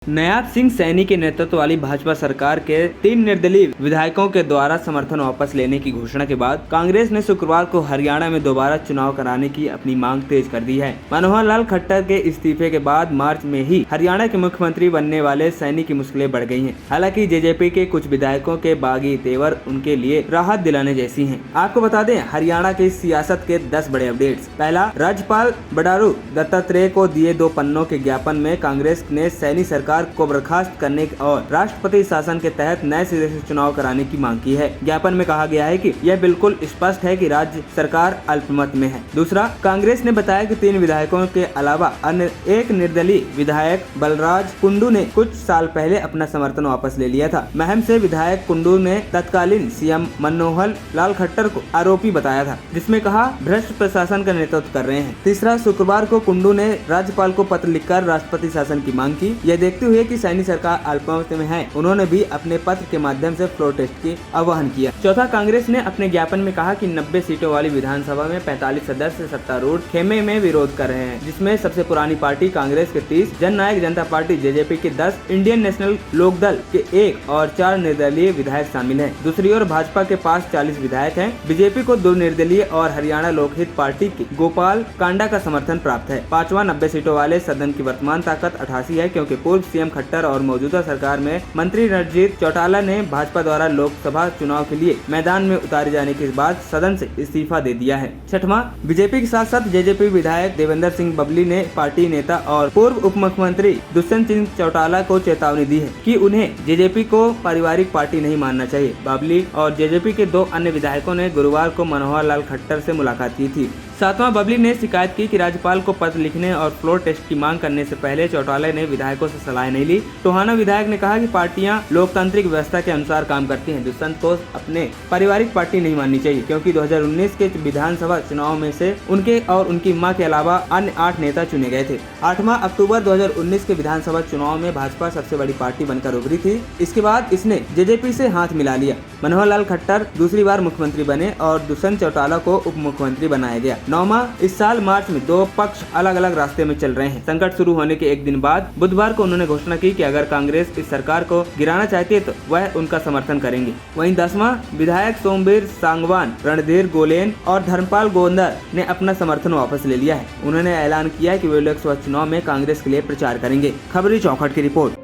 नायब सिंह सैनी के नेतृत्व वाली भाजपा सरकार के 3 निर्दलीय विधायकों के द्वारा समर्थन वापस लेने की घोषणा के बाद कांग्रेस ने शुक्रवार को हरियाणा में दोबारा चुनाव कराने की अपनी मांग तेज कर दी है। मनोहर लाल खट्टर के इस्तीफे के बाद मार्च में ही हरियाणा के मुख्यमंत्री बनने वाले सैनी की मुश्किलें बढ़ गई हैं। हालांकि जेजेपी के कुछ विधायकों के बागी तेवर उनके लिए राहत दिलाने जैसी है। आपको बता दें, हरियाणा की सियासत के 10 बड़े अपडेट्स। पहला, राज्यपाल बंडारू दत्तात्रेय को दिए 2 पन्नों के ज्ञापन में कांग्रेस ने सैनी सरकार को बर्खास्त करने और राष्ट्रपति शासन के तहत नए सिरे से चुनाव कराने की मांग की है। ज्ञापन में कहा गया है कि यह बिल्कुल स्पष्ट है कि राज्य सरकार अल्पमत में है। दूसरा, कांग्रेस ने बताया कि 3 विधायकों के अलावा अन्य एक निर्दलीय विधायक बलराज कुंडू ने कुछ साल पहले अपना समर्थन वापस ले लिया था। महम से विधायक कुंडू ने तत्कालीन सीएम मनोहर लाल खट्टर को आरोपी बताया था, जिसमें कहा भ्रष्ट प्रशासन का नेतृत्व कर रहे हैं। तीसरा, शुक्रवार को कुंडू ने राज्यपाल को पत्र लिखकर राष्ट्रपति शासन की मांग की। यह देखते हुए कि सैनी सरकार अल्पमत में है, उन्होंने भी अपने पत्र के माध्यम से फ्लोर टेस्ट की आह्वान किया। चौथा, कांग्रेस ने अपने ज्ञापन में कहा कि 90 सीटों वाली विधानसभा में 45 सदस्य सत्तारूढ़ खेमे में विरोध कर रहे हैं, जिसमें सबसे पुरानी पार्टी कांग्रेस के 30, जन नायक जनता पार्टी जेजेपी के 10, इंडियन नेशनल लोकदल के 1 और 4 निर्दलीय विधायक शामिल हैं। दूसरी ओर भाजपा के पास 40 विधायक हैं। बीजेपी को 2 निर्दलीय और हरियाणा लोकहित पार्टी के गोपाल कांडा का समर्थन प्राप्त है। पांचवा, 90 सीटों वाले सदन की वर्तमान ताकत 88 है, क्योंकि पूर्व सीएम खट्टर और मौजूदा सरकार में मंत्री रणजीत चौटाला ने भाजपा द्वारा लोकसभा चुनाव के लिए मैदान में उतारे जाने के बाद सदन से इस्तीफा दे दिया है। छठवां, बीजेपी के साथ साथ जेजेपी विधायक देवेंद्र सिंह बबली ने पार्टी नेता और पूर्व उप मुख्यमंत्री दुष्यंत सिंह चौटाला को चेतावनी दी है कि उन्हें जेजेपी को पारिवारिक पार्टी नहीं मानना चाहिए। बबली और जेजेपी के 2 अन्य विधायकों ने गुरुवार को मनोहर लाल खट्टर से मुलाकात की थी। सातवां, बबली ने शिकायत की कि राज्यपाल को पत्र लिखने और फ्लोर टेस्ट की मांग करने से पहले चौटाला ने विधायकों से सलाह नहीं ली। टोहाना विधायक ने कहा कि पार्टियां लोकतांत्रिक व्यवस्था के अनुसार काम करती हैं। दुष्यंत को अपने पारिवारिक पार्टी नहीं माननी चाहिए, क्योंकि 2019 के विधानसभा चुनाव में से उनके और उनकी मां के अलावा अन्य 8 नेता चुने गए थे। 8 अक्टूबर 2019 के विधानसभा चुनाव में भाजपा सबसे बड़ी पार्टी बनकर उभरी थी। इसके बाद इसने जेजेपी से हाथ मिला लिया। मनोहर लाल खट्टर दूसरी बार मुख्यमंत्री बने और दुष्यंत चौटाला को उप मुख्यमंत्री बनाया गया। 9वां, इस साल मार्च में 2 पक्ष अलग अलग रास्ते में चल रहे हैं। संकट शुरू होने के एक दिन बाद बुधवार को उन्होंने घोषणा की कि अगर कांग्रेस इस सरकार को गिराना चाहती है तो वह उनका समर्थन करेंगे। वहीं 10वां, विधायक सोमवीर सांगवान, रणधीर गोलेन और धर्मपाल गोंदर ने अपना समर्थन वापस ले लिया है। उन्होंने ऐलान किया है कि वे लोकसभा चुनाव में कांग्रेस के लिए प्रचार करेंगे। खबरी चौखट की रिपोर्ट।